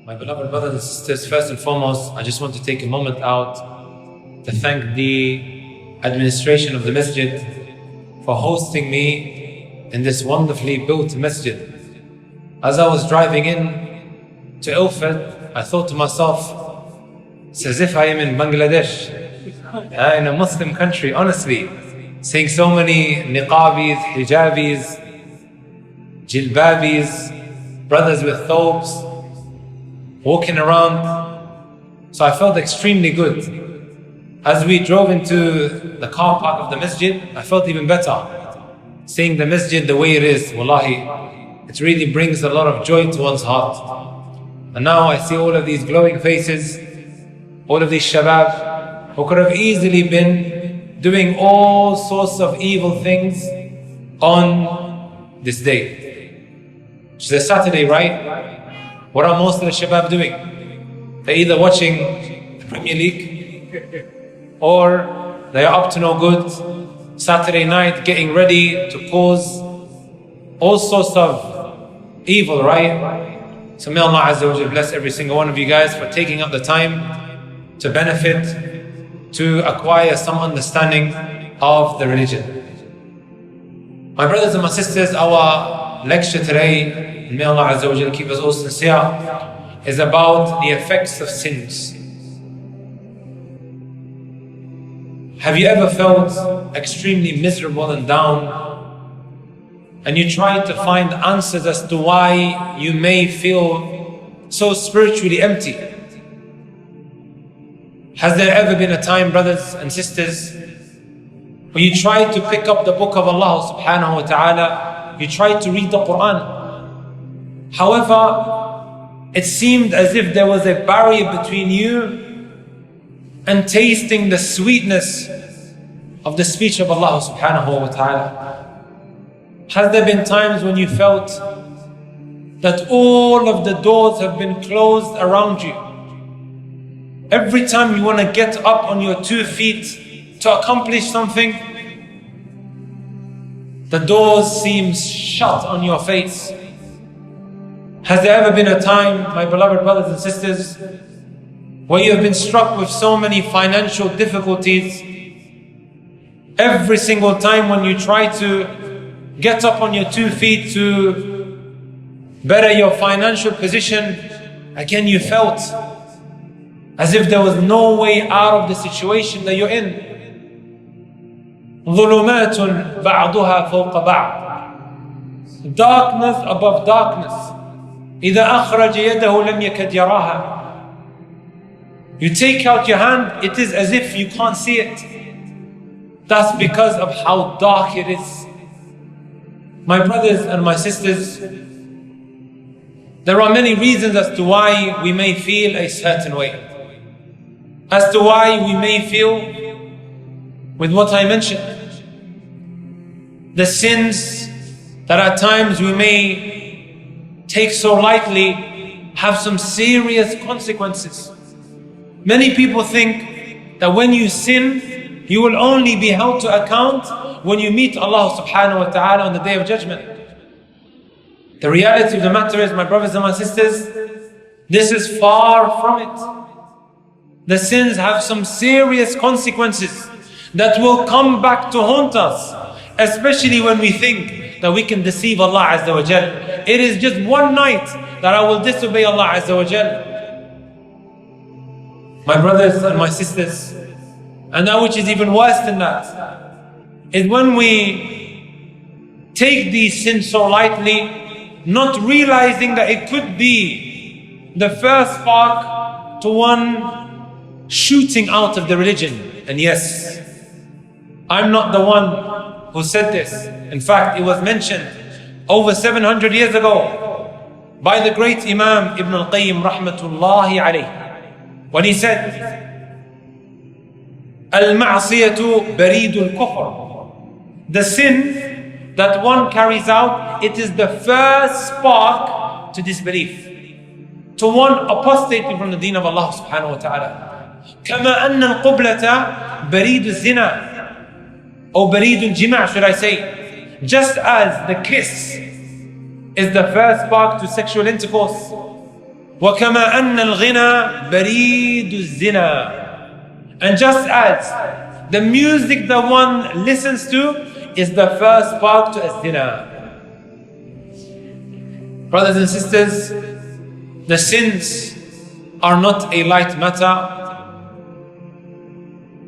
My beloved brothers and sisters, first and foremost, I just want to take a moment out to thank the administration of the masjid for hosting me in this wonderfully built masjid. As I was driving in to Ilford, I thought to myself, it's as if I am in Bangladesh, in a Muslim country, honestly. Seeing so many niqabis, hijabis, jilbabis, brothers with thawbs, walking around. So I felt extremely good. As we drove into the car park of the masjid, I felt even better. Seeing the masjid the way it is, wallahi, it really brings a lot of joy to one's heart. And now I see all of these glowing faces, all of these shabab, who could have easily been doing all sorts of evil things on this day. It's a Saturday, right? What are most of the shabab doing? They're either watching the Premier League or they are up to no good. Saturday night getting ready to cause all sorts of evil, right? So may Allah Azza wa Jalla bless every single one of you guys for taking up the time to benefit, to acquire some understanding of the religion. My brothers and my sisters, our lecture today, and may Allah Azza wa Jalla keep us all sincere, is about the effects of sins. Have you ever felt extremely miserable and down, and you tried to find answers as to why you may feel so spiritually empty? Has there ever been a time, brothers and sisters, where you tried to pick up the book of Allah subhanahu wa ta'ala, you tried to read the Quran? However, it seemed as if there was a barrier between you and tasting the sweetness of the speech of Allah subhanahu wa ta'ala. Has there been times when you felt that all of the doors have been closed around you? Every time you want to get up on your 2 feet to accomplish something, the doors seem shut on your face. Has there ever been a time, my beloved brothers and sisters, where you have been struck with so many financial difficulties? Every single time when you try to get up on your 2 feet to better your financial position, again you felt as if there was no way out of the situation that you're in. ظُلُمَاتٌ بَعْضُهَا فَوْقَ بَعْضٍ. Darkness above darkness. إِذَا أَخْرَجَ يَدَهُ لَمْ يَكَدْ يَرَاهَا. You take out your hand, it is as if you can't see it. That's because of how dark it is. My brothers and my sisters, there are many reasons as to why we may feel a certain way, as to why we may feel with what I mentioned. The sins that at times we may take so lightly have some serious consequences. Many people think that when you sin, you will only be held to account when you meet Allah subhanahu wa ta'ala on the day of judgment. The reality of the matter is, my brothers and my sisters, this is far from it. The sins have some serious consequences that will come back to haunt us, especially when we think that we can deceive Allah Azza wa Jal. It is just one night that I will disobey Allah Azza wa Jal. My brothers and my sisters, and that which is even worse than that, is when we take these sins so lightly, not realizing that it could be the first spark to one shooting out of the religion. And yes, I'm not the one who said this. In fact, it was mentioned over 700 years ago by the great Imam Ibn al-Qayyim rahmatullahi alayhi, when he said, Al-ma'asiyatu baridul kufr. The sin that one carries out, it is the first spark to disbelief, to one apostating from the deen of Allah subhanahu wa ta'ala. كما أن القبلة بريد الزنا, or بريد الجماع, should I say. Just as the kiss is the first spark to sexual intercourse, وَكَمَا أَنَّ الْغِنَى بَرِيدُ الزِّنَا. And just as the music that one listens to is the first spark to a zina. Brothers and sisters, the sins are not a light matter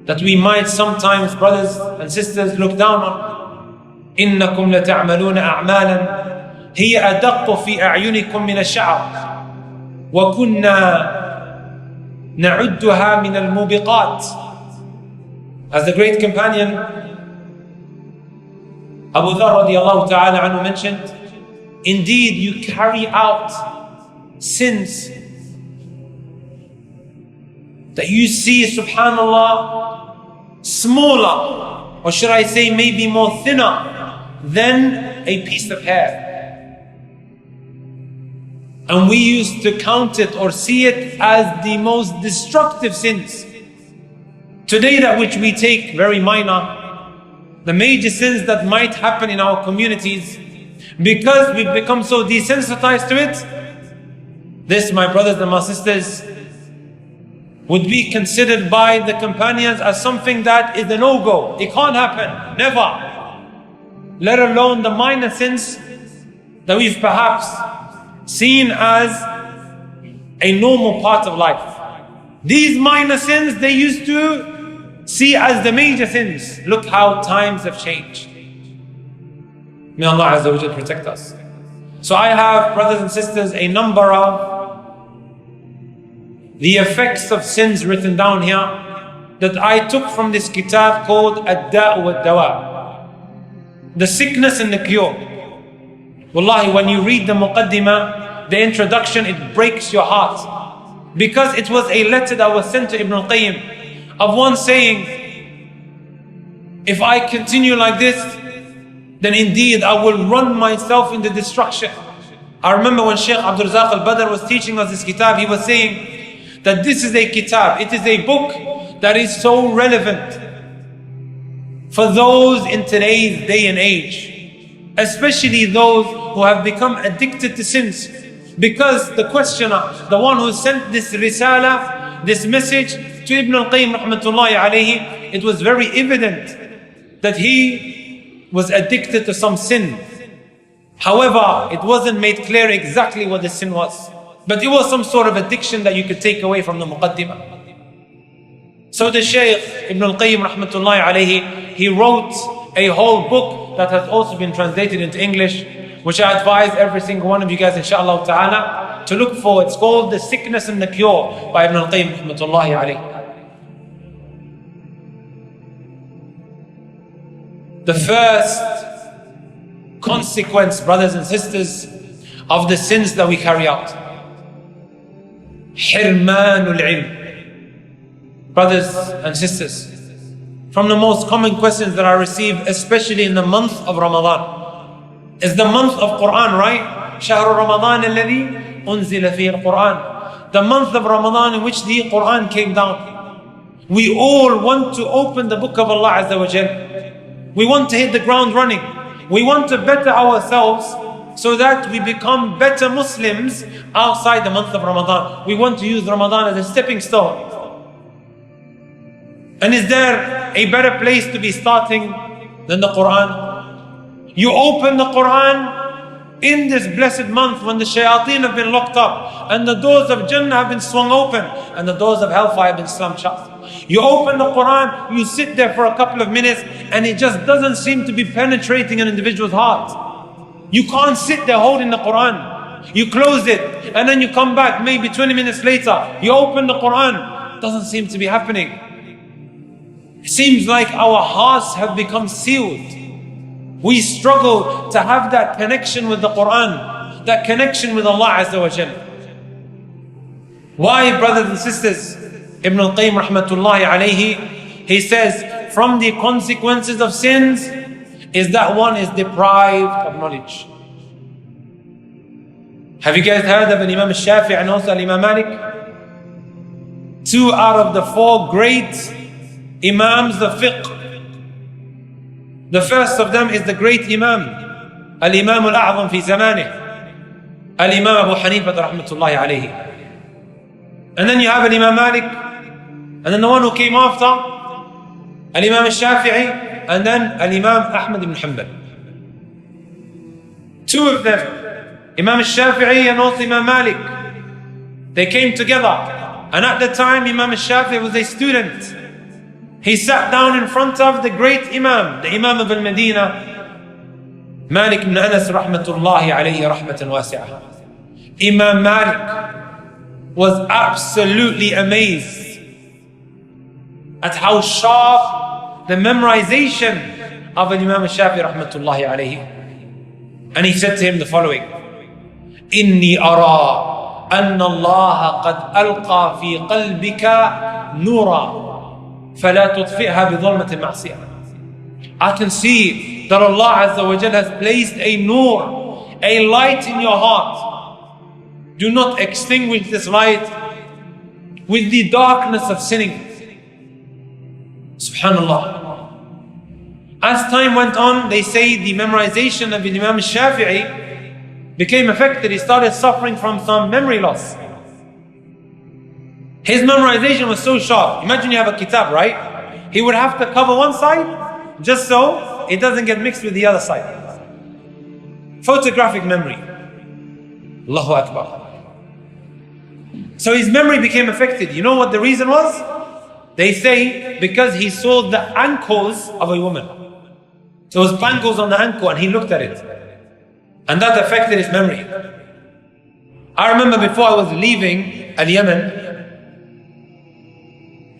that we might sometimes, brothers and sisters, look down on. إِنَّكُمْ لَتَعْمَلُونَ أَعْمَالًا هِيَ أَدَقُّ فِي أَعْيُنِكُمْ مِنَ الشَّعَرِ وَكُنَّا نَعُدُّهَا مِنَ الْمُوبِقَاتِ. As the great companion Abu Dharr radiallahu ta'ala anhu mentioned, indeed you carry out sins that you see, subhanallah, smaller, or should I say maybe more thinner than a piece of hair. And we used to count it or see it as the most destructive sins. Today, that which we take very minor, the major sins that might happen in our communities, because we've become so desensitized to it, this, my brothers and my sisters, would be considered by the companions as something that is a no-go. It can't happen, never. Let alone the minor sins that we've perhaps seen as a normal part of life. These minor sins they used to see as the major sins. Look how times have changed. May Allah Azza wa Jal protect us. So I have, brothers and sisters, a number of the effects of sins written down here that I took from this kitab called Ad-Da'u Wad-Dawa, the sickness and the cure. Wallahi, when you read the muqaddimah, the introduction, it breaks your heart, because it was a letter that was sent to Ibn al-Qayyim of one saying, if I continue like this, then indeed I will run myself into destruction. I remember when Shaykh Abdul Razak al-Badr was teaching us this kitab, he was saying that this is a kitab, it is a book that is so relevant for those in today's day and age, especially those who have become addicted to sins. Because the questioner, the one who sent this risala, this message to Ibn al-Qayyim rahmatullahi alayhi, it was very evident that he was addicted to some sin. However, it wasn't made clear exactly what the sin was, but it was some sort of addiction that you could take away from the muqaddimah. So the Shaykh Ibn al-Qayyim rahmatullahi alayhi, he wrote a whole book that has also been translated into English, which I advise every single one of you guys, inshallah ta'ala, to look for. It's called The Sickness and the Cure by Ibn al-Qayyim rahmatullahi alayhi. The first consequence, brothers and sisters, of the sins that we carry out, Hirmanul ilm. Brothers and sisters, from the most common questions that I receive, especially in the month of Ramadan, is the month of Quran, right? Shahr Ramadan alladhi unzila fihi al-Quran. The month of Ramadan in which the Quran came down. We all want to open the book of Allah Azza wa Jal. We want to hit the ground running. We want to better ourselves so that we become better Muslims outside the month of Ramadan. We want to use Ramadan as a stepping stone. And is there a better place to be starting than the Quran? You open the Quran in this blessed month when the shayateen have been locked up and the doors of Jannah have been swung open and the doors of hellfire have been slammed shut. You open the Quran, you sit there for a couple of minutes and it just doesn't seem to be penetrating an individual's heart. You can't sit there holding the Quran. You close it and then you come back maybe 20 minutes later. You open the Quran, it doesn't seem to be happening. It seems like our hearts have become sealed. We struggle to have that connection with the Quran, that connection with Allah Azza wa Jal. Why, brothers and sisters? Ibn al-Qayyim rahmatullahi alayhi, he says, from the consequences of sins is that one is deprived of knowledge. Have you guys heard of an Imam al-Shafi'i and also Imam Malik? 2 out of the 4 great Imams of fiqh. The first of them is the great Imam, Al-Imam al-A'zam fi zamanih, Al-Imam Abu Hanifa rahmatullahi alayhi. And then you have Imam Malik, and then the one who came after, Imam al-Shafi'i, and then Imam Ahmad ibn Hanbal. Two of them, Imam al-Shafi'i and also Imam Malik, they came together. And at the time, Imam al-Shafi'i was a student. He sat down in front of the great Imam, the Imam of al-Medina, Malik ibn Anas rahmatullahi alayhi rahmatan wasi'ah. Imam Malik was absolutely amazed at how sharp the memorization of Imam al-Shafi'i rahmatullahi alayhi. And he said to him the following: Inni ara anna Allah qad alqa fi qalbika noora فلا تطفئها بظلمة المعصية. I can see that Allah Azza wa Jal has placed a noor, a light in your heart. Do not extinguish this light with the darkness of sinning. Subhanallah. As time went on, they say the memorization of Imam Shafi'i became affected. He started suffering from some memory loss. His memorization was so sharp. Imagine you have a kitab, right? He would have to cover one side just so it doesn't get mixed with the other side. Photographic memory. Allahu Akbar. So his memory became affected. You know what the reason was? They say because he saw the ankles of a woman. So there was bangles on the ankle and he looked at it. And that affected his memory. I remember before I was leaving Yemen,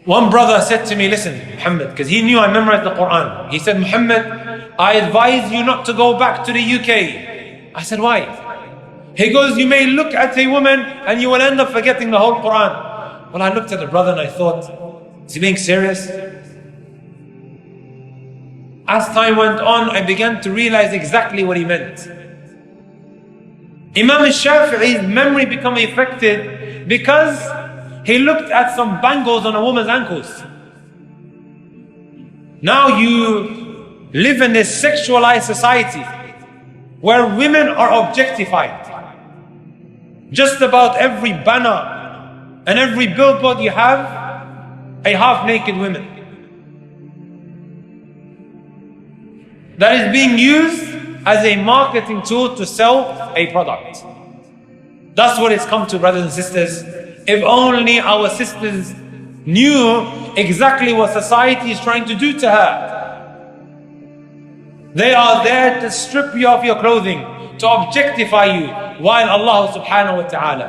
one brother said to me, listen, Muhammad, because he knew I memorized the Quran. He said, Muhammad, I advise you not to go back to the UK. I said, why? He goes, you may look at a woman and you will end up forgetting the whole Quran. Well, I looked at the brother and I thought, is he being serious? As time went on, I began to realize exactly what he meant. Imam al-Shafi'i's memory became affected because he looked at some bangles on a woman's ankles. Now you live in this sexualized society where women are objectified. Just about every banner and every billboard you have a half-naked woman that is being used as a marketing tool to sell a product. That's what it's come to, brothers and sisters. If only our sisters knew exactly what society is trying to do to her. They are there to strip you of your clothing, to objectify you, while Allah subhanahu wa ta'ala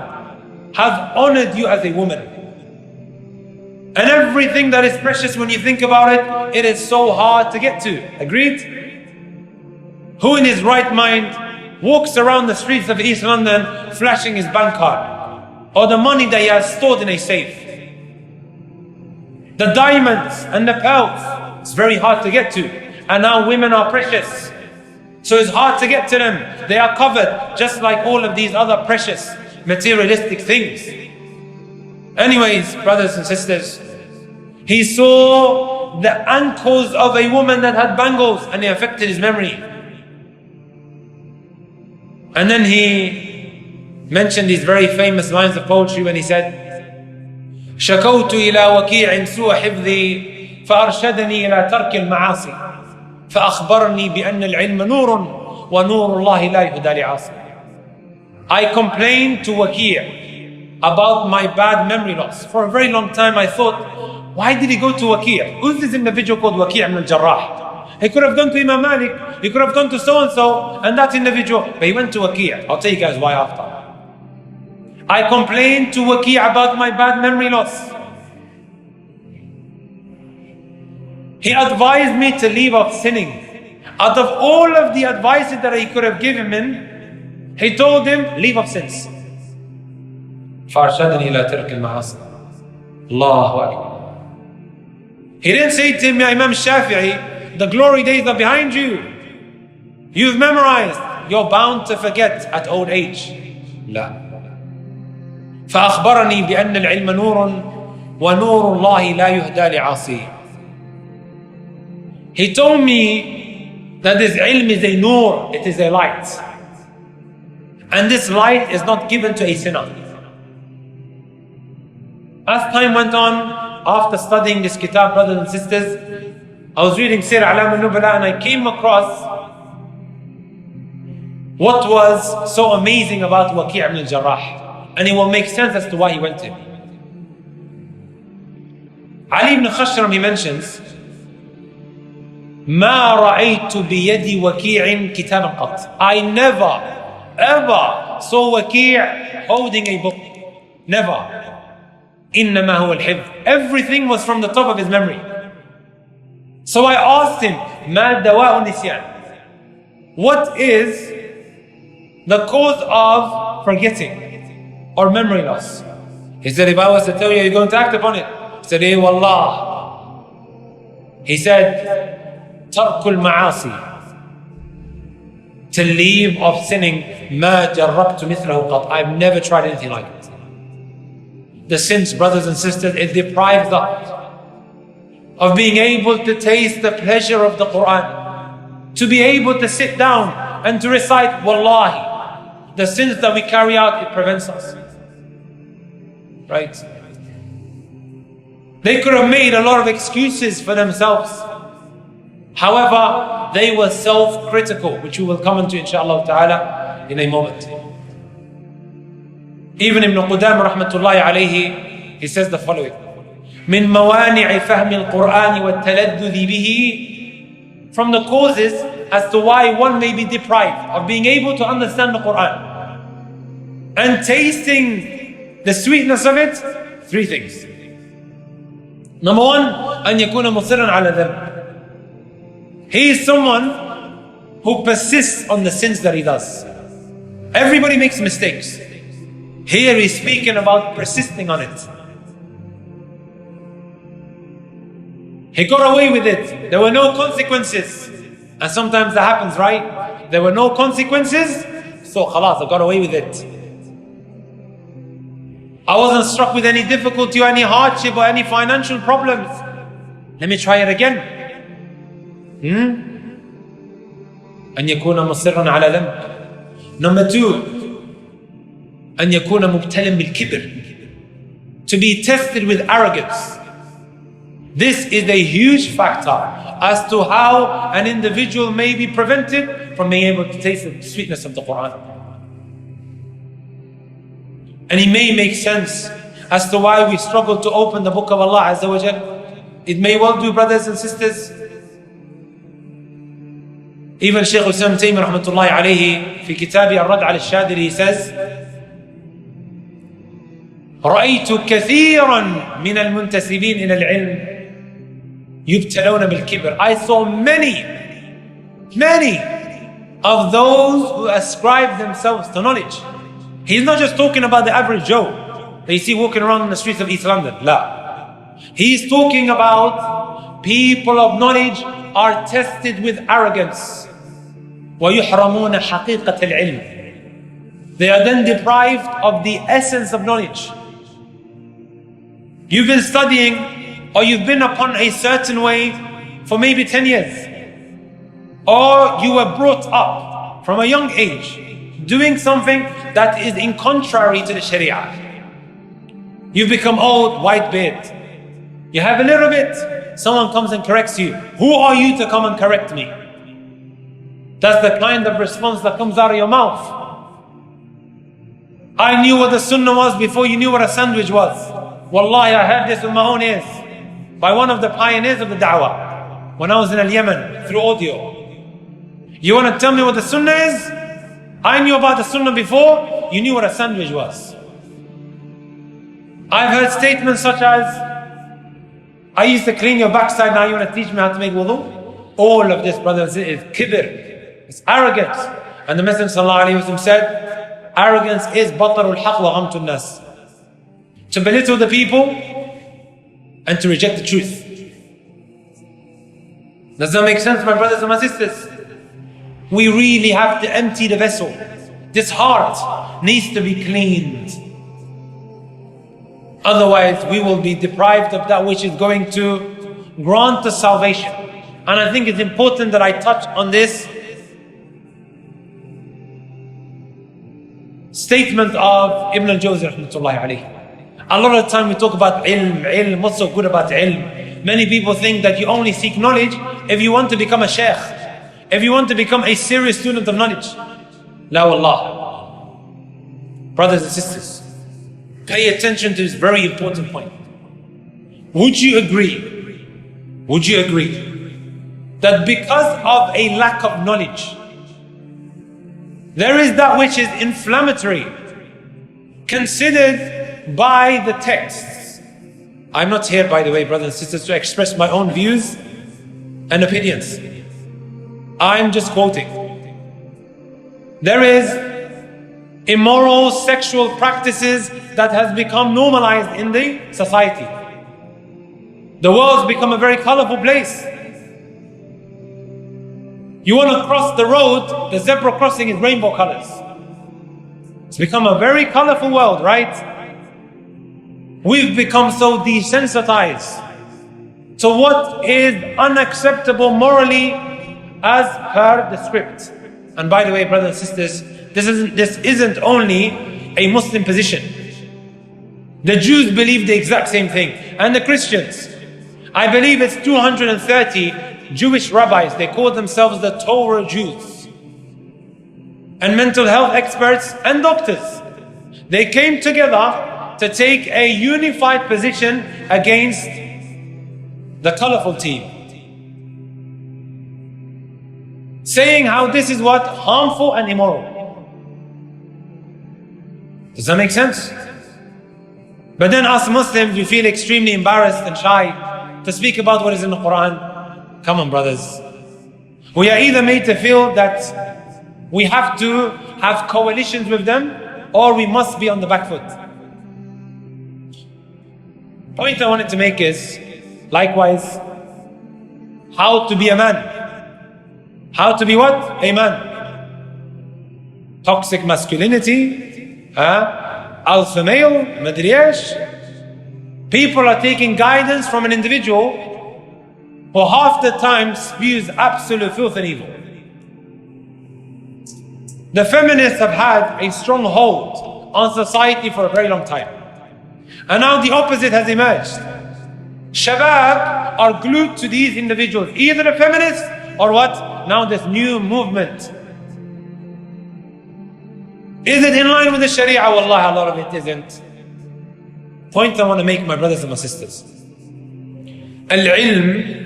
has honored you as a woman. And everything that is precious, when you think about it, it is so hard to get to. Agreed? Who in his right mind walks around the streets of East London flashing his bank card or the money that he has stored in a safe? The diamonds and the pearls, it's very hard to get to. And now women are precious, so it's hard to get to them. They are covered just like all of these other precious materialistic things. Anyways, brothers and sisters, he saw the ankles of a woman that had bangles and it affected his memory. And then he mentioned these very famous lines of poetry when he said, شكوت إلى وكيع سوء حفظي فأرشدني إلى ترك المعاصي فأخبرني بأن العلم نور ونور الله لا يهدى لعاصي. I complained to Waki' about my bad memory loss. For a very long time I thought, why did he go to Waki'? Who's this individual called Waki' ibn al-Jarrah? He could have gone to Imam Malik, he could have gone to so-and-so and that individual, but he went to Waki'. I'll tell you guys why after. I complained to Waki' about my bad memory loss. He advised me to leave off sinning. Out of all of the advices that he could have given him, he told him, leave off sins. فَأَرْشَدَنِي إِلَى تَرْكِ الْمَعَاصِي. Allahu Akbar. He didn't say to him, Imam Shafi'i, the glory days are behind you. You've memorized. You're bound to forget at old age. لا. فأخبرني بأن العلم نور ونور الله لا يهدى لعاصي. He told me that this ilm is a noor, it is a light. And this light is not given to a sinner. As time went on, after studying this kitab, brothers and sisters, I was reading Sir Alam al-Nubala and I came across what was so amazing about Waqi' ibn al-Jarrah. And it will make sense as to why he went to him. Ali ibn Khashram, he mentions, ما رأيت بيد وكيع كتابا قط. I never ever saw Waqi' holding a book. Never. إنما هو الحفظ. Everything was from the top of his memory. So I asked him, ما دواء النسيان? What is the cause of forgetting or memory loss? He said, if I was to tell you, you're going to act upon it. He said, eh, wallah. He said, ترك المعاصي, to leave of sinning. ما جربت مثله قط. I've never tried anything like it. The sins, brothers and sisters, it deprives us of being able to taste the pleasure of the Quran, to be able to sit down and to recite. Wallahi, the sins that we carry out, it prevents us. Right? They could have made a lot of excuses for themselves. However, they were self-critical, which we will come into inshallah ta'ala in a moment. Even Ibn Qudamah rahmatullahi alayhi, he says the following: من موانع فهم القرآن والتلذذ به. From the causes as to why one may be deprived of being able to understand the Quran and tasting the sweetness of it, three things. Number one, أن يكون مصرا على ذنب. He is someone who persists on the sins that he does. Everybody makes mistakes. Here he's speaking about persisting on it. He got away with it. There were no consequences. And sometimes that happens, right? There were no consequences, so khalas, I got away with it. I wasn't struck with any difficulty or any hardship or any financial problems. Let me try it again. أن يكون مصرا على ذنب. Number two, أن يكون مبتلا بالكبر. To be tested with arrogance. This is a huge factor as to how an individual may be prevented from being able to taste the sweetness of the Quran. And it may make sense as to why we struggle to open the book of Allah Azza wa Jal. It may well do, brothers and sisters. Even Shaykh al-Islam Taymiyyah rahmatullahi alayhi في كتابه الرد على الشاذلي, he says, رأيت كثيرا من المنتسبين إلى العلم يبتلون بالكبر. I saw many of those who ascribe themselves to knowledge. He's not just talking about the average Joe that you see walking around in the streets of East London. La. He's talking about people of knowledge are tested with arrogance. ويحرمون حقيقة العلم. They are then deprived of the essence of knowledge. You've been studying, or you've been upon a certain way for maybe 10 years. Or you were brought up from a young age doing something that is in contrary to the Sharia. You've become old, white beard. You have a little bit, someone comes and corrects you. Who are you to come and correct me? That's the kind of response that comes out of your mouth. I knew what the sunnah was before you knew what a sandwich was. Wallahi, I heard this with my own ears by one of the pioneers of the da'wah when I was in Yemen through audio. You want to tell me what the sunnah is? I knew about the sunnah before you knew what a sandwich was. I've heard statements such as, I used to clean your backside, now you want to teach me how to make wudu? All of this, brothers, is kibr. It's arrogance. And the Messenger sallallahu alayhi wa sallam said, arrogance is batarul haq wa ghamtun nas. To belittle the people and to reject the truth. Does that make sense, my brothers and my sisters? We really have to empty the vessel. This heart needs to be cleaned. Otherwise, we will be deprived of that which is going to grant us salvation. And I think it's important that I touch on this statement of Ibn al-Jawzi rahmatullahi alayhi. A lot of the time we talk about ilm, what's so good about ilm? Many people think that you only seek knowledge if you want to become a sheikh, if you want to become a serious student of knowledge. La wallah. Brothers and sisters, pay attention to this very important point. Would you agree that because of a lack of knowledge, there is that which is inflammatory, considered by the texts? I'm not here, by the way, brothers and sisters, to express my own views and opinions. I'm just quoting. There is immoral sexual practices that has become normalized in the society. The world's become a very colorful place. You want to cross the road, the zebra crossing is rainbow colors. It's become a very colorful world, right? We've become so desensitized to what is unacceptable morally as per the script. And by the way, brothers and sisters, this isn't only a Muslim position. The Jews believe the exact same thing, and the Christians. I believe it's 230 Jewish rabbis, they call themselves the Torah Jews, and mental health experts and doctors. They came together to take a unified position against the colorful team, saying how this is what? Harmful and immoral. Does that make sense? But then us Muslims, we feel extremely embarrassed and shy to speak about what is in the Quran. Come on, brothers. We are either made to feel that we have to have coalitions with them, or we must be on the back foot. Point I wanted to make is, likewise, how to be a man. How to be what? A man. Toxic masculinity, alpha male, madri esh. People are taking guidance from an individual who half the time spews absolute filth and evil. The feminists have had a strong hold on society for a very long time. And now the opposite has emerged. Shabab are glued to these individuals, either the feminists or what? Now this new movement. Is it in line with the Sharia? Wallahi, a lot of it isn't. Point I want to make, my brothers and my sisters. Al-ilm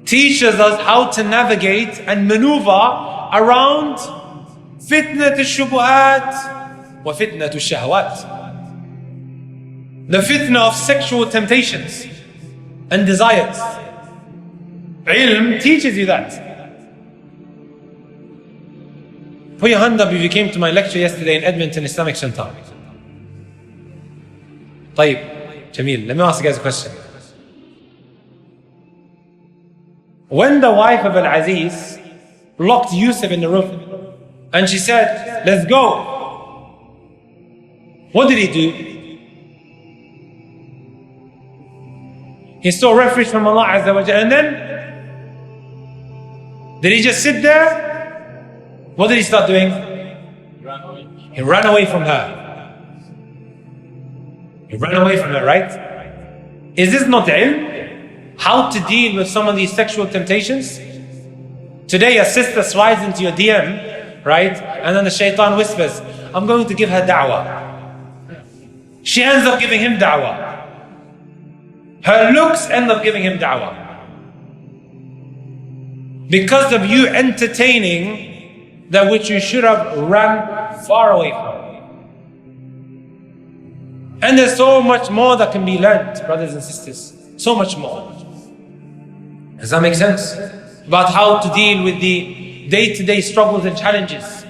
teaches us how to navigate and maneuver around fitnat al-shubuhat wa fitnat al-shahwat. The fitna of sexual temptations and desires. Ilm teaches you that. Put your hand up if you came to my lecture yesterday in Edmonton Islamic Center. طيب, Jamil, let me ask you guys a question. When the wife of Al-Aziz locked Yusuf in the room and she said, let's go, what did he do? He sought refuge from Allah Azza wa Jalla, and then did he just sit there? What did he start doing? He ran away from her. He ran away from her, right? Is this not ilm? How to deal with some of these sexual temptations? Today a sister slides into your DM, right? And then the shaitan whispers, I'm going to give her da'wah. She ends up giving him da'wah. Her looks end up giving him da'wah. Because of you entertaining that which you should have run far away from. And there's so much more that can be learned, brothers and sisters. So much more. Does that make sense? About how to deal with the day-to-day struggles and challenges.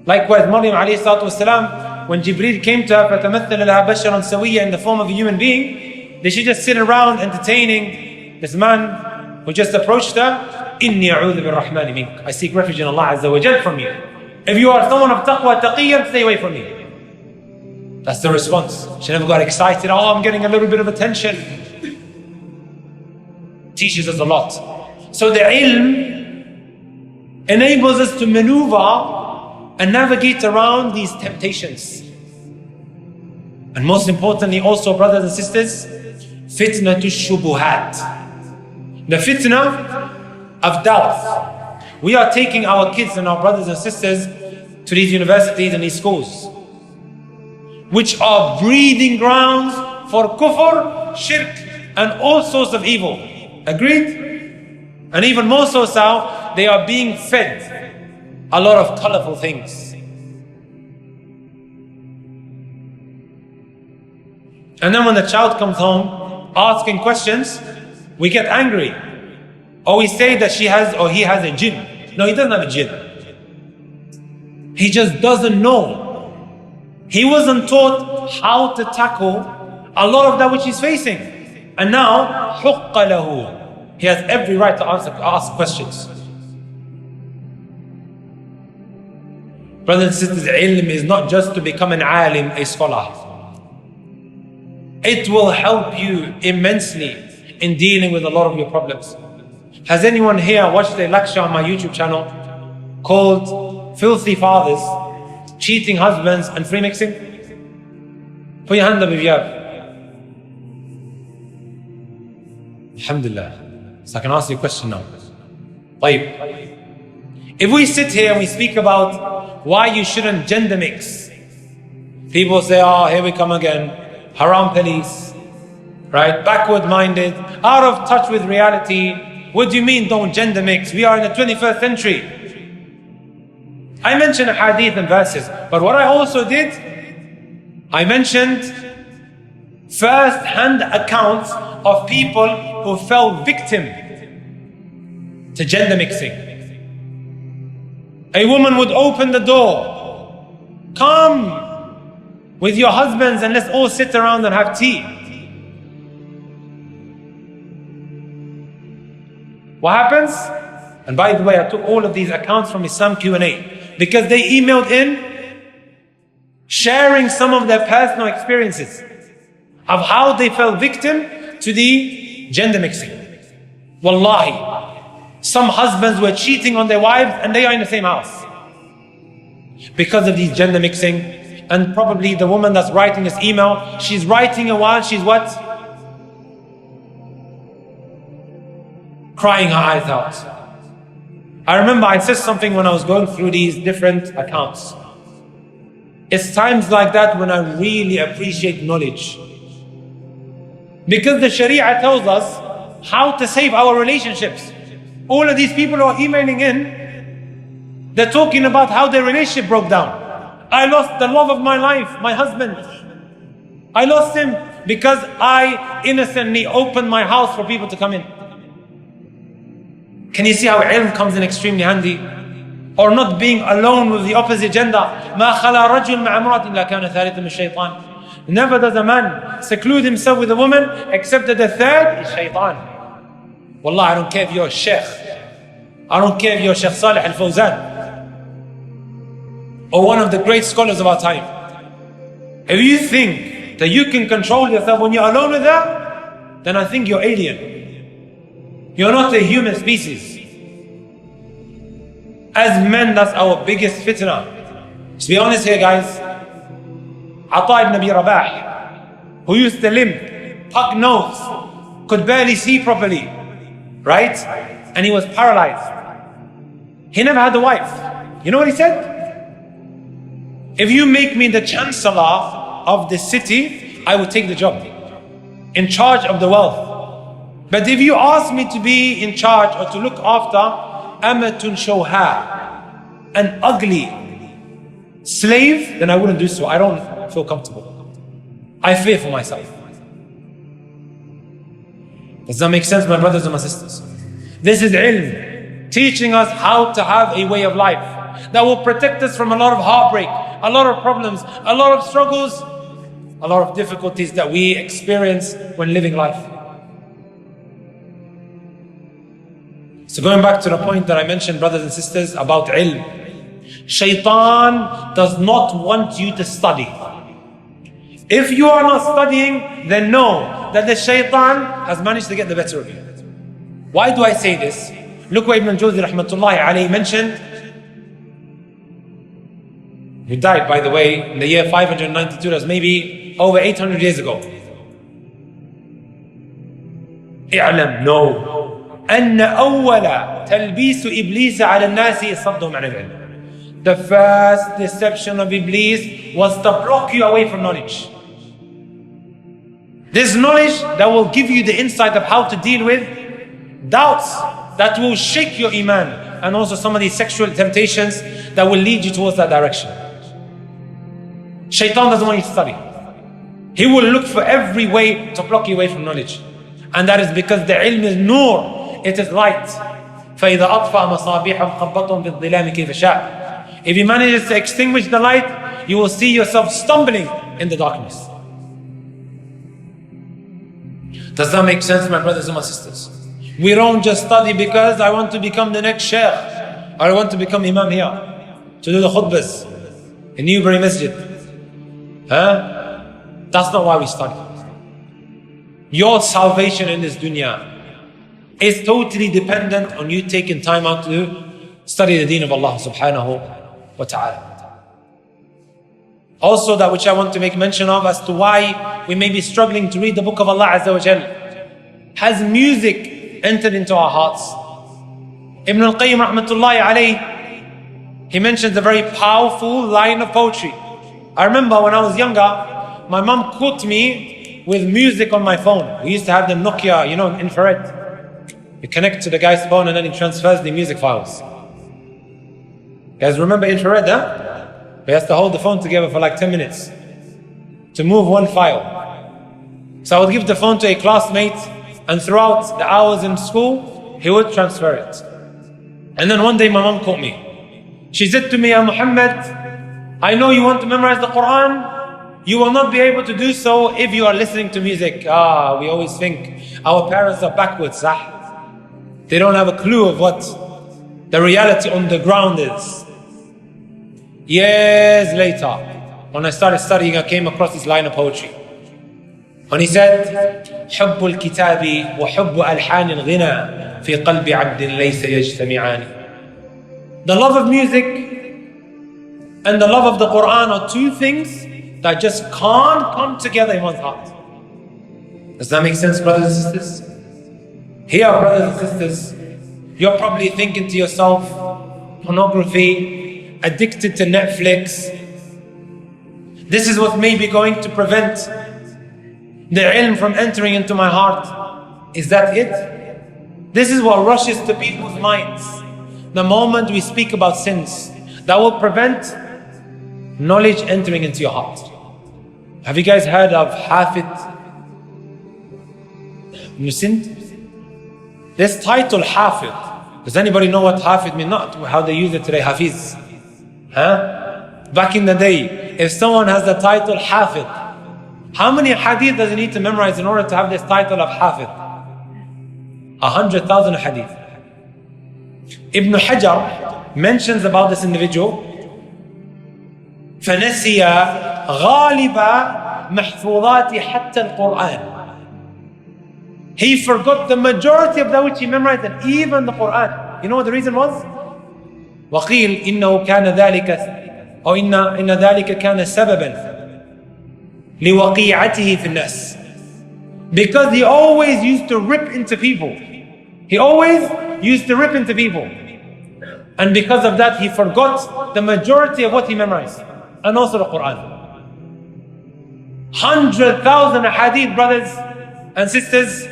Likewise, Maryam alayhi salatu wasalam, when Jibreel came to her, فَتَمَثَّلَ لَهَا بَشَرًا سَوِيًّا, in the form of a human being, did she just sit around entertaining this man who just approached her? إِنِّي أَعُوذُ بِالرَّحْمَنِ مِنْكَ, I seek refuge in Allah Azza wa Jal from you. If you are someone of taqwa, taqiyyan, stay away from me. That's the response. She never got excited. Oh, I'm getting a little bit of attention. Teaches us a lot. So the ilm enables us to maneuver and navigate around these temptations. And most importantly also, brothers and sisters, fitna to shubuhat. The fitna of doubts. We are taking our kids and our brothers and sisters to these universities and these schools, which are breeding grounds for kufr, shirk, and all sorts of evil. Agreed? And even more so, they are being fed a lot of colorful things. And then when the child comes home asking questions, we get angry. Or we say that she has or he has a jinn. No, he doesn't have a jinn. He just doesn't know. He wasn't taught how to tackle a lot of that which he's facing. And now, حُقَّ لَهُ. He has every right to ask questions. Brothers and sisters, ilm is not just to become an alim, a scholar. It will help you immensely in dealing with a lot of your problems. Has anyone here watched a lecture on my YouTube channel called Filthy Fathers, Cheating Husbands and Free Mixing? Put your hand up if you have. Alhamdulillah. So I can ask you a question now. If we sit here and we speak about why you shouldn't gender mix, people say, oh, here we come again. Haram police, right? Backward minded, out of touch with reality. What do you mean don't gender mix? We are in the 21st century. I mentioned hadith and verses, but what I also did, I mentioned first-hand accounts of people who fell victim to gender mixing. A woman would open the door, come with your husbands and let's all sit around and have tea. What happens? And by the way, I took all of these accounts from Islam Q&A because they emailed in sharing some of their personal experiences of how they fell victim to the gender mixing. Wallahi, some husbands were cheating on their wives and they are in the same house because of these gender mixing. And probably the woman that's writing this email, she's writing it while she's what? Crying her eyes out. I remember I said something when I was going through these different accounts. It's times like that when I really appreciate knowledge. Because the Sharia tells us how to save our relationships. All of these people who are emailing in, they're talking about how their relationship broke down. I lost the love of my life, my husband. I lost him because I innocently opened my house for people to come in. Can you see how ilm comes in extremely handy? Or not being alone with the opposite gender. مَا خَلَى رَجُلٌ مَعَ امْرَأٍ إِلَّا كَانَ ثَالِثًا مِنَ الشَّيْطَانِ. Never does a man seclude himself with a woman except that the third is shaitan. Wallah, I don't care if you're a sheikh. I don't care if you're Sheikh Salih al-Fawzan or one of the great scholars of our time. If you think that you can control yourself when you're alone with her, then I think you're alien. You're not a human species. As men, that's our biggest fitna. To be honest here, guys, Ata ibn Abi Rabah, who used to limp, pug nose, could barely see properly, right? And he was paralyzed. He never had a wife. You know what he said? If you make me the chancellor of the city, I will take the job, in charge of the wealth. But if you ask me to be in charge or to look after amatun shawha, an ugly slave, then I wouldn't do so. I don't feel comfortable. I fear for myself. Does that make sense, my brothers and my sisters? This is ilm, teaching us how to have a way of life that will protect us from a lot of heartbreak, a lot of problems, a lot of struggles, a lot of difficulties that we experience when living life. So going back to the point that I mentioned, brothers and sisters, about ilm. Shaitan does not want you to study. If you are not studying, then know that the shaitan has managed to get the better of you. Why do I say this? Look what Ibn Jawzi rahmatullahi alayhi mentioned. He died, by the way, in the year 592. That's maybe over 800 years ago. اعلم, know أن أول تلبيس إبليس على الناس صدهم عن العلم. The first deception of Iblis was to block you away from knowledge. This knowledge that will give you the insight of how to deal with doubts that will shake your iman, and also some of these sexual temptations that will lead you towards that direction. Shaitan doesn't want you to study. He will look for every way to block you away from knowledge. And that is because the ilm is noor. It is light. فَإِذَا أَطْفَأَ مَصَابِيحَهُمْ خَبَّطُهُمْ بِالظِّلَامِ كَيْفَ شَاءَ. If he manages to extinguish the light, you will see yourself stumbling in the darkness. Does that make sense, my brothers and my sisters? We don't just study because I want to become the next sheikh, or I want to become imam here, to do the khutbahs in Newbury Masjid. That's not why we study. Your salvation in this dunya is totally dependent on you taking time out to study the deen of Allah subhanahu wa ta'ala. Also, that which I want to make mention of as to why we may be struggling to read the book of Allah Azza wa Jal. Has music entered into our hearts? Ibn al-Qayyim rahmatullahi alayh, he mentions a very powerful line of poetry. I remember when I was younger, my mom caught me with music on my phone. We used to have the Nokia, infrared. You connect to the guy's phone and then he transfers the music files. You guys remember infrared, huh? We have to hold the phone together for like 10 minutes to move one file. So I would give the phone to a classmate, and throughout the hours in school, he would transfer it. And then one day my mom caught me. She said to me, "Ya Muhammad, I know you want to memorize the Quran. You will not be able to do so if you are listening to music." We always think our parents are backwards. They don't have a clue of what the reality on the ground is. Years later, when I started studying, I came across this line of poetry. When he said, حب الكتاب وحب ألحان الغنى في قلب عبد ليس يجتمعان. The love of music and the love of the Quran are two things that just can't come together in one's heart. Does that make sense, brothers and sisters? Here, brothers and sisters, you're probably thinking to yourself, pornography, addicted to Netflix. This is what may be going to prevent the ilm from entering into my heart. Is that it? This is what rushes to people's minds the moment we speak about sins that will prevent knowledge entering into your heart. Have you guys heard of Hafid Nusind? This title, Hafid, does anybody know what Hafid means? Not how they use it today, Hafiz. Back in the day, if someone has the title Hafid, how many hadith does he need to memorize in order to have this title of Hafid? 100,000 hadith. Ibn Hajar mentions about this individual, فَنَسِيَ غَالِبَ مَحْفُوظَاتِ حَتَّى الْقُرْآنِ. He forgot the majority of that which he memorized, and even the Quran. You know what the reason was? وَقِيلْ إِنَّهُ كَانَ ذَلِكَ أو إِنَّ ذَلِكَ كَانَ سَبَبًا لِوَقِيعَتِهِ فِي النَّاسِ. Because he always used to rip into people. He always used to rip into people. And because of that, he forgot the majority of what he memorized. And also the Quran. 100,000 hadith, brothers and sisters.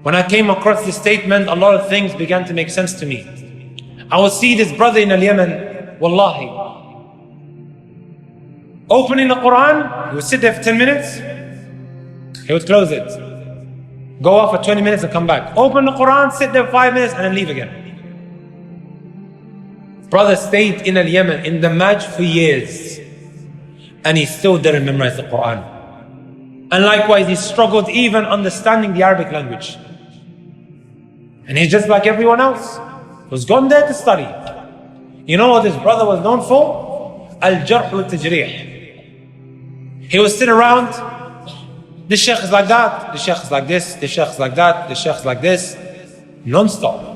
When I came across this statement, a lot of things began to make sense to me. I would see this brother in Yemen, wallahi, opening the Quran, he would sit there for 10 minutes, he would close it, go off for 20 minutes and come back, open the Quran, sit there 5 minutes and then leave again. Brother stayed in Yemen, in the Maj for years, and he still didn't memorize the Quran. And likewise, he struggled even understanding the Arabic language. And he's just like everyone else, who's gone there to study. You know what this brother was known for? Al-Jarh wa Tajrih. He would sit around, this sheikh is like that, this sheikh is like this, this sheikh is like that, this sheikh is like this, non-stop.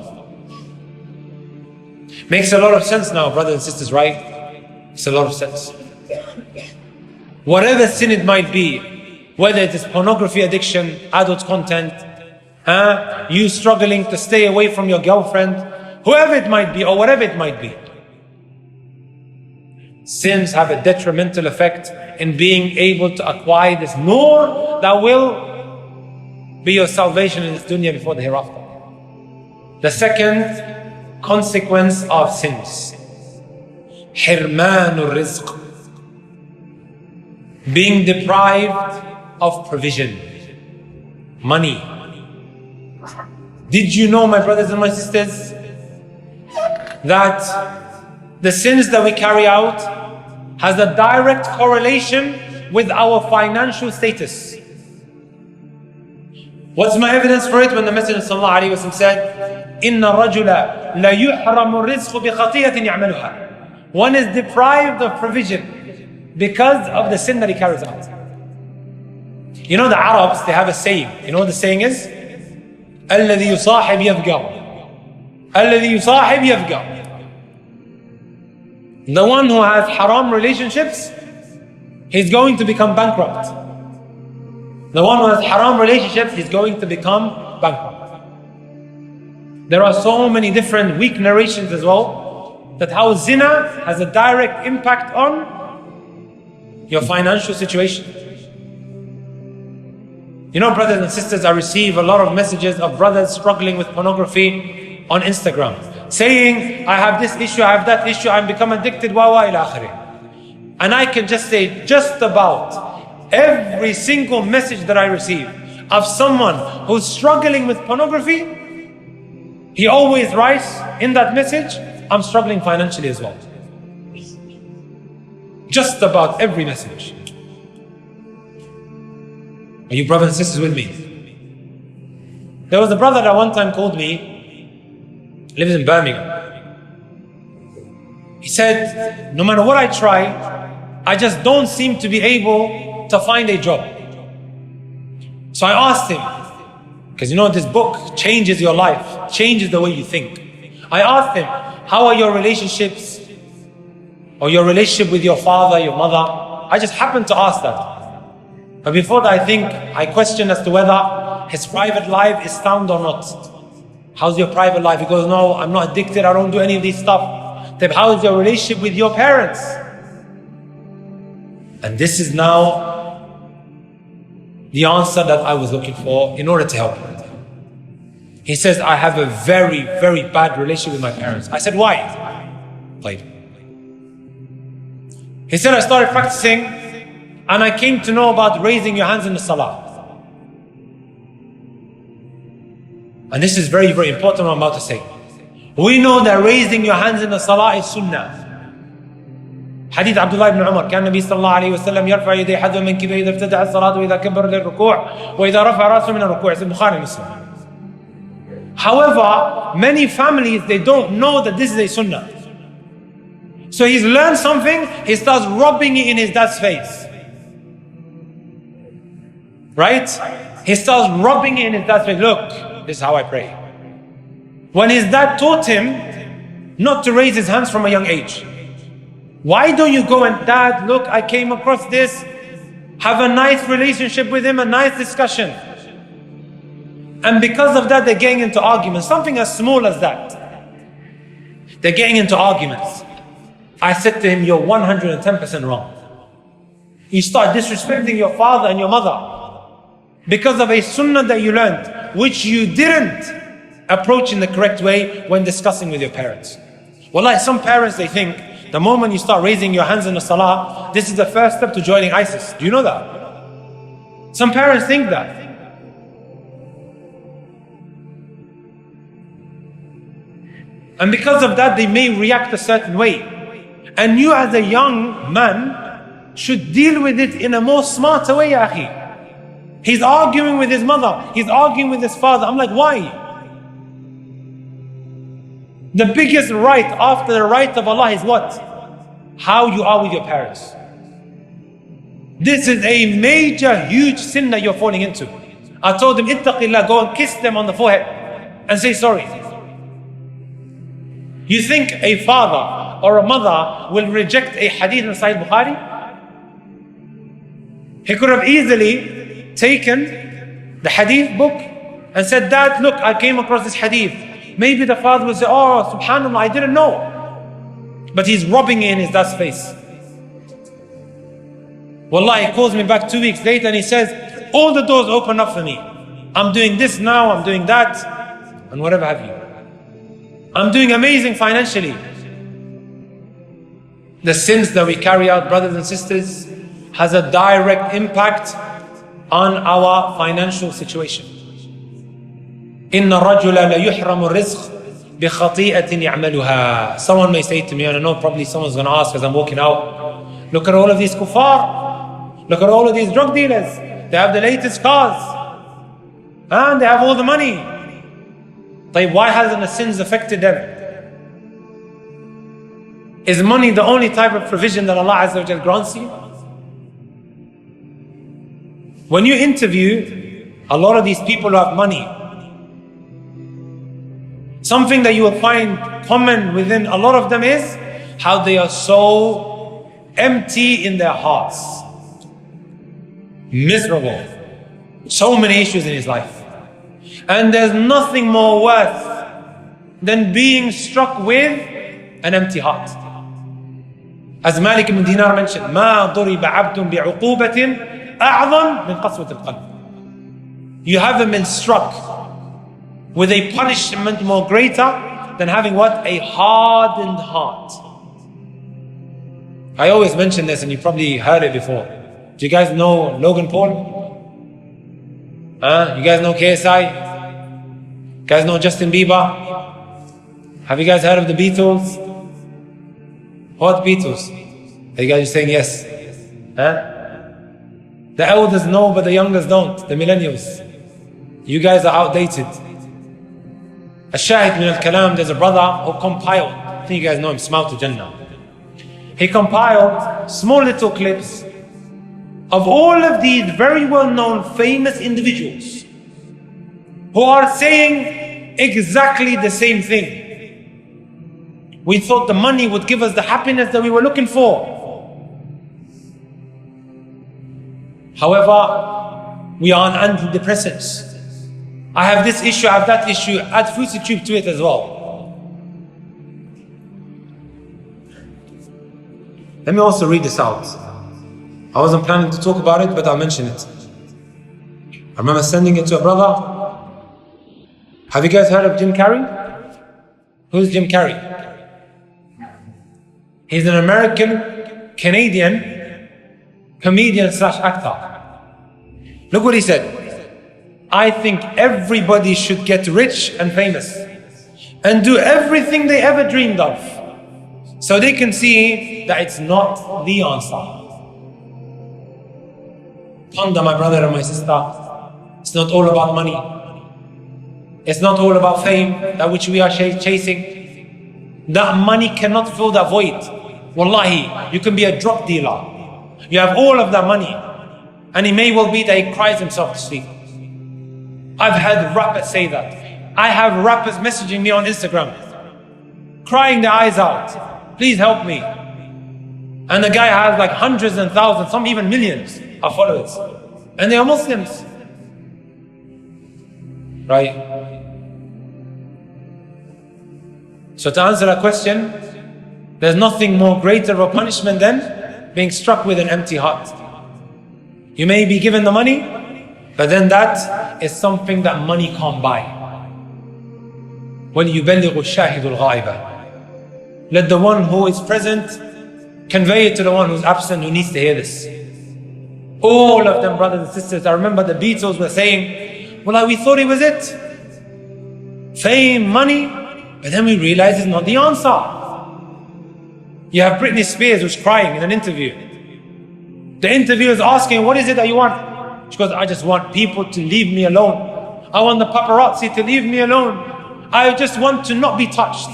Makes a lot of sense now, brothers and sisters, right? Makes a lot of sense. Whatever sin it might be, whether it is pornography addiction, adult content, you struggling to stay away from your girlfriend, whoever it might be or whatever it might be. Sins have a detrimental effect in being able to acquire this noor that will be your salvation in this dunya before the hereafter. The second consequence of sins, hirmanur rizq, being deprived of provision, money. Did you know, my brothers and my sisters, that the sins that we carry out has a direct correlation with our financial status? What's my evidence for it? When the Messenger ﷺ said, إِنَّ الرَّجُلَ لَيُحْرَمُ الرِّزْقُ بِخَطِيَةٍ يَعْمَلُهَا. One is deprived of provision because of the sin that he carries out. You know the Arabs, they have a saying. You know what the saying is? الَّذِي يُصَاحِبْ يَفْقَى. الَّذِي يُصَاحِبْ يَفْقَى. The one who has haram relationships, he's going to become bankrupt. The one who has haram relationships, he's going to become bankrupt. There are so many different weak narrations as well, that how zina has a direct impact on your financial situation. You know, brothers and sisters, I receive a lot of messages of brothers struggling with pornography on Instagram, saying, I have this issue, I have that issue, I'm become addicted, wa ila akhirih. And I can just say, just about every single message that I receive of someone who's struggling with pornography, he always writes in that message, I'm struggling financially as well. Just about every message. Are you brothers and sisters with me? There was a brother that one time called me, lives in Birmingham. He said, no matter what I try, I just don't seem to be able to find a job. So I asked him, because you know this book changes your life, changes the way you think. I asked him, how are your relationships? Or your relationship with your father, your mother? I just happened to ask that. But before that, I questioned as to whether his private life is sound or not. How's your private life? He goes, no, I'm not addicted, I don't do any of these stuff. Then how is your relationship with your parents? And this is now the answer that I was looking for in order to help him. He says, I have a very, very bad relationship with my parents. I said, why? Like, he said, I started practicing and I came to know about raising your hands in the salah. And this is very, very important what I'm about to say. We know that raising your hands in the salah is sunnah. حديث عبد الله بن عمر كان النبي صلى الله عليه وسلم يرفع يديه حذو منكبيه إذا افتتح الصلاة وإذا كبر للركوع وإذا رفع رأسه من الركوع. It's in Bukhari and Muslim. However, many families, they don't know that this is a sunnah. So he's learned something, he starts rubbing it in his dad's face. Right? He starts rubbing it in his dad's face. Look, this is how I pray. When his dad taught him not to raise his hands from a young age. Why don't you go and, Dad, look, I came across this, have a nice relationship with him, a nice discussion. And because of that, they're getting into arguments, something as small as that. They're getting into arguments. I said to him, you're 110% wrong. You start disrespecting your father and your mother because of a sunnah that you learned, which you didn't approach in the correct way when discussing with your parents. Wallahi, some parents, they think, the moment you start raising your hands in the salah, this is the first step to joining ISIS. Do you know that? Some parents think that. And because of that, they may react a certain way. And you as a young man should deal with it in a more smarter way, ya akhi. He's arguing with his mother. He's arguing with his father. I'm like, why? The biggest right after the right of Allah is what? How you are with your parents. This is a major, huge sin that you're falling into. I told him, ittaqillah, go and kiss them on the forehead and say sorry. You think a father or a mother will reject a hadith in Sahih Bukhari? He could have easily taken the hadith book and said, Dad, look, I came across this hadith. Maybe the father would say, oh, subhanAllah, I didn't know. But he's rubbing it in his dad's face. Wallah, he calls me back 2 weeks later and he says, all the doors open up for me. I'm doing this now, I'm doing that, and whatever have you. I'm doing amazing financially. The sins that we carry out, brothers and sisters, has a direct impact on our financial situation. إِنَّ الرَّجُلَ لَيُحْرَمُ الرِّزْقِ بِخَطِيئَةٍ يَعْمَلُهَا. Someone may say to me, and I know probably someone's going to ask as I'm walking out, look at all of these kuffar, look at all of these drug dealers, they have the latest cars, and they have all the money. Why hasn't the sins affected them? Is money the only type of provision that Allah Azza wa Jal grants you? When you interview a lot of these people who have money, something that you will find common within a lot of them is how they are so empty in their hearts. Miserable. So many issues in his life. And there's nothing more worse than being struck with an empty heart. As Malik ibn Dinar mentioned, مَا ضُرِبَ عَبْدٌ بِعُقُوبَةٍ أَعْظَمْ مِنْ قَسْوَةِ الْقَلْبِ. You haven't been struck with a punishment more greater than having what? A hardened heart. I always mention this and you probably heard it before. Do you guys know Logan Paul? You guys know KSI? You guys know Justin Bieber? Have you guys heard of the Beatles? What Beatles? Are you guys just saying yes? The elders know but the youngers don't. The millennials. You guys are outdated. Ash-Shahid min al-Kalam, there's a brother who compiled, I think you guys know him, Smile to Jannah. He compiled small little clips of all of these very well-known famous individuals who are saying exactly the same thing. We thought the money would give us the happiness that we were looking for. However, we are on antidepressants. I have this issue, I have that issue, add Fruity Tube to it as well. Let me also read this out. I wasn't planning to talk about it, but I'll mention it. I remember sending it to a brother. Have you guys heard of Jim Carrey? Who's Jim Carrey? He's an American, Canadian comedian / actor. Look what he said. I think everybody should get rich and famous and do everything they ever dreamed of so they can see that it's not the answer. Ponder, my brother and my sister, it's not all about money. It's not all about fame, that which we are chasing. That money cannot fill that void. Wallahi, you can be a drug dealer. You have all of that money and it may well be that he cries himself to sleep. I've had rappers say that. I have rappers messaging me on Instagram, crying their eyes out, please help me. And the guy has like hundreds and thousands, some even millions of followers. And they are Muslims. Right? So to answer that question, there's nothing more greater of a punishment than being struck with an empty heart. You may be given the money, but then that is something that money can't buy. وَلْيُبَلِّغُ الشَّاهِدُ الْغَائِبَ. Let the one who is present convey it to the one who's absent, who needs to hear this. All of them, brothers and sisters, I remember the Beatles were saying, well, we thought it was it. Fame, money, but then we realized it's not the answer. You have Britney Spears who's crying in an interview. The interviewer is asking, what is it that you want? She goes, I just want people to leave me alone. I want the paparazzi to leave me alone. I just want to not be touched.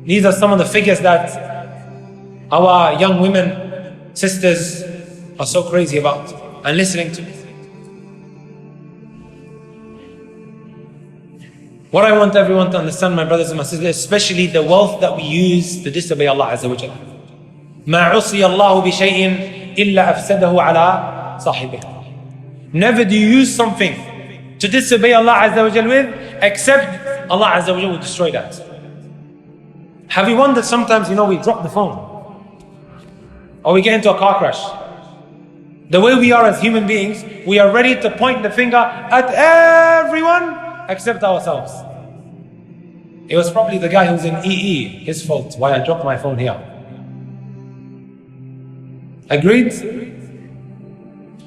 These are some of the figures that our young women, sisters, are so crazy about and listening to. What I want everyone to understand, my brothers and my sisters, especially the wealth that we use to disobey Allah Azza wa Jalla. مَا عُصِيَ اللَّهُ بِشَيْءٍ إلا أفسده على صاحبه. Never do you use something to disobey Allah Azza wa Jal with, except Allah Azza wa Jal will destroy that. Have you wondered sometimes, we drop the phone, or we get into a car crash. The way we are as human beings, we are ready to point the finger at everyone except ourselves. It was probably the guy who's in EE, his fault, why I dropped my phone here. Agreed?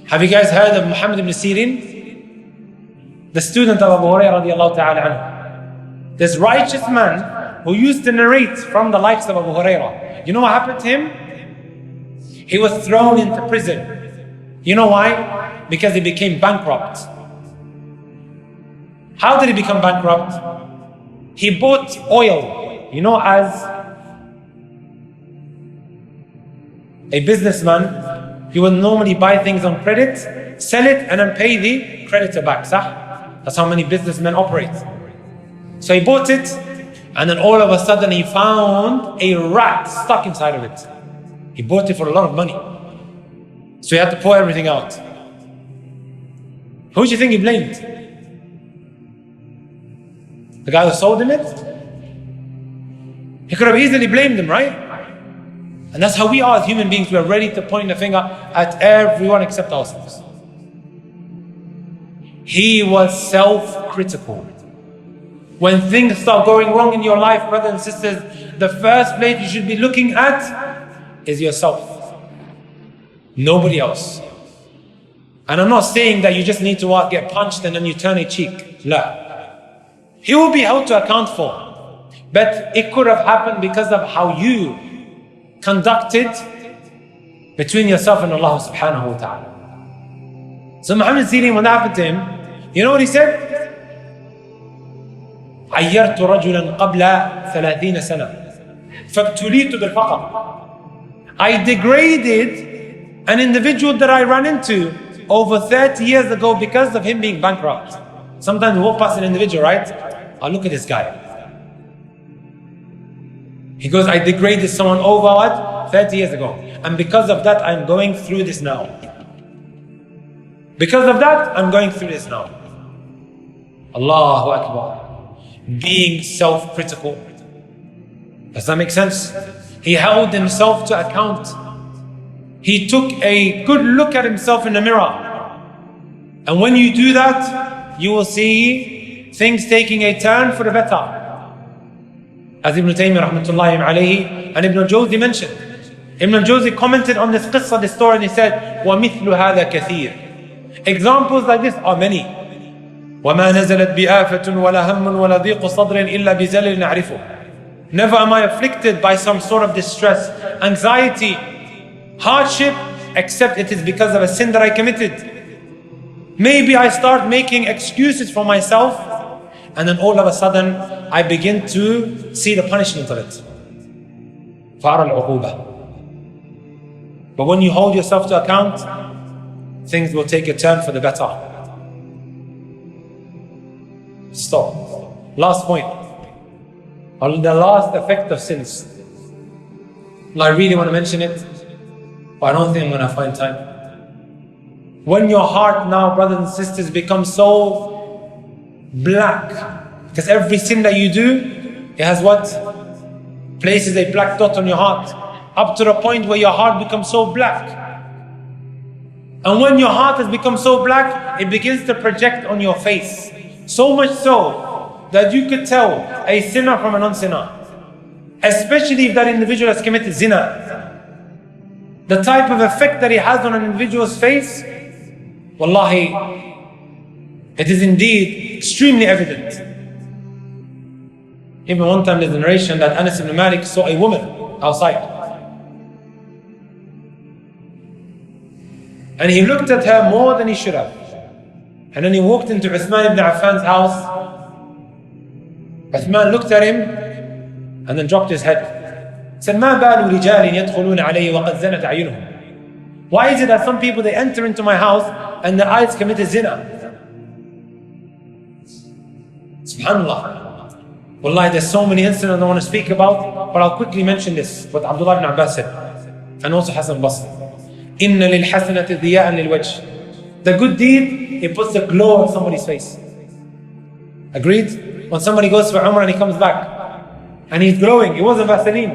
Have you guys heard of Muhammad ibn Sirin? The student of Abu Hurairah radiallahu ta'ala anhu. This righteous man who used to narrate from the likes of Abu Hurairah. You know what happened to him? He was thrown into prison. You know why? Because he became bankrupt. How did he become bankrupt? He bought oil. As a businessman, he would normally buy things on credit, sell it, and then pay the creditor back. That's how many businessmen operate. So he bought it, and then all of a sudden he found a rat stuck inside of it. He bought it for a lot of money. So he had to pour everything out. Who do you think he blamed? The guy who sold him it? He could have easily blamed him, right? And that's how we are as human beings. We are ready to point the finger at everyone except ourselves. He was self-critical. When things start going wrong in your life, brothers and sisters, the first place you should be looking at is yourself. Nobody else. And I'm not saying that you just need to get punched and then you turn a cheek. No. He will be held to account for. But it could have happened because of how you conducted between yourself and Allah subhanahu wa ta'ala. So Muhammad Sirin, when that happened to him, you know what he said? عيرت رجلا قبل 30 سنة فابتليت بالفقر. I degraded an individual that I ran into over 30 years ago because of him being bankrupt. Sometimes we walk past an individual, right? Oh, look at this guy. He goes, I degraded someone over what? 30 years ago. And because of that, I'm going through this now. Because of that, I'm going through this now. Allahu Akbar. Being self-critical. Does that make sense? He held himself to account. He took a good look at himself in the mirror. And when you do that, you will see things taking a turn for the better. As Ibn Taymiyyah rahmatullahi alayhi and Ibn al-Jawzi mentioned. Ibn al-Jawzi commented on this qissa, this story, and he said, وَمِثْلُ هَذَا كَثِيرٌ. Examples like this are many. وَمَا نَزَلَتْ بِآفَةٌ وَلَا هَمٌّ وَلَا ضِيقُ صَدْرٍ إِلَّا بِزَلٍ نَعْرِفُهُ. Never am I afflicted by some sort of distress, anxiety, hardship, except it is because of a sin that I committed. Maybe I start making excuses for myself, and then all of a sudden I begin to see the punishment of it. فَأَرَى الْعُقُوبَةِ. But when you hold yourself to account, things will take a turn for the better. Stop. Last point. The last effect of sins. I really want to mention it, but I don't think I'm going to find time. When your heart now, brothers and sisters, becomes so black, because every sin that you do, it has what? Places a black dot on your heart, up to the point where your heart becomes so black. And when your heart has become so black, it begins to project on your face. So much so that you could tell a sinner from a non-sinner. Especially if that individual has committed zina. The type of effect that it has on an individual's face, wallahi, it is indeed extremely evident. Even one time there's a narration that Anas ibn Malik saw a woman outside. And he looked at her more than he should have. And then he walked into Uthman ibn Affan's house. Uthman looked at him and then dropped his head. He said, مَا بَالُ رِجَالٍ يَدْخُلُونَ عَلَيْهِ وَقَدْ زَنَتْ أَعْيُنُهُم. Why is it that some people, they enter into my house and their eyes committed zina? Subhanallah. Wallahi, there's so many incidents I want to speak about, but I'll quickly mention this, what Abdullah ibn Abbas said, and also Hassan Basri. إِنَّ لِلْحَسَنَةِ ضِيَاءً لِلْوَجْهِ. The good deed, it puts a glow on somebody's face. Agreed? When somebody goes for Umrah and he comes back, and he's glowing, it wasn't Vaseline.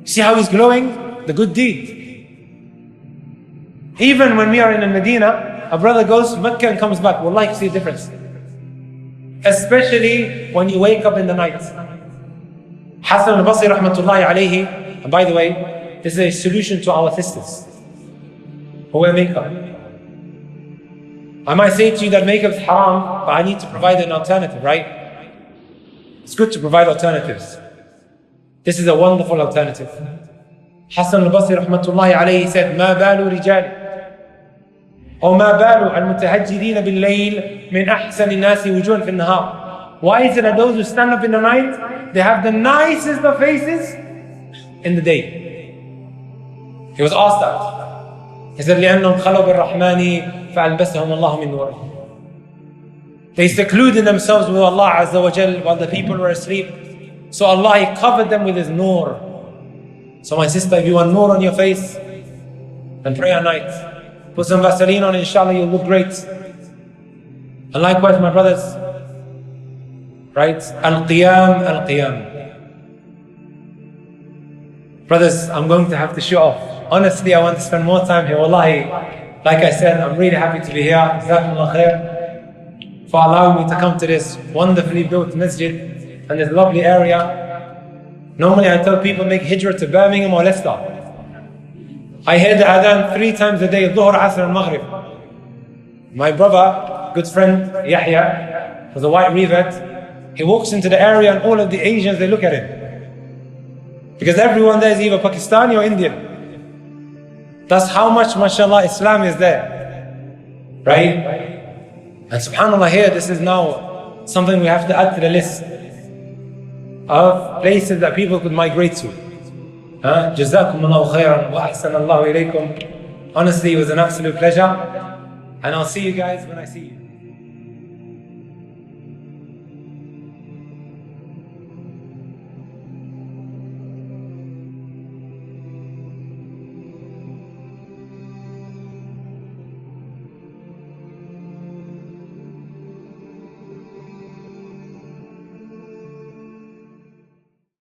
See how he's glowing? The good deed. Even when we are in Medina, a brother goes to Mecca and comes back, wallahi, you see a difference. Especially when you wake up in the night. Hassan al-Basri rahmatullahi alayhi, and by the way, this is a solution to our sisters who wear makeup. I might say to you that makeup is haram, but I need to provide an alternative, right? It's good to provide alternatives. This is a wonderful alternative. Hassan al-Basri rahmatullahi alayhi said, مَا بَالُ رِجَالٍ أو ما بال المتهجرين بالليل من أحسن الناس وجوها في النهار. Why is it that those who stand up in the night, they have the nicest of faces in the day? He was asked that. He said, لأنهم خلوا بالرحمن فألبسهم الله من نوره. They secluded themselves with Allah Azza wa Jal while the people were asleep. So Allah, He covered them with His noor. So my sister, if you want noor on your face, then pray at night. Put some Vaseline on, inshallah, you'll look great. And likewise, my brothers, right? Al-Qiyam, Al-Qiyam. Brothers, I'm going to have to show off. Honestly, I want to spend more time here. Wallahi, like I said, I'm really happy to be here. Jazakumullah khair for allowing me to come to this wonderfully built masjid and this lovely area. Normally, I tell people make hijrah to Birmingham or Leicester. I hear the adhan 3 times a day, Dhuhr, Asr and Maghrib. My brother, good friend, Yahya, was a white revert. He walks into the area and all of the Asians, they look at him. Because everyone there is either Pakistani or Indian. That's how much, mashallah, Islam is there. Right? And subhanAllah, here, this is now something we have to add to the list of places that people could migrate to. Jazakumullahu khairan wa ahsanallahu ilaykum. Honestly, it was an absolute pleasure. And I'll see you guys when I see you.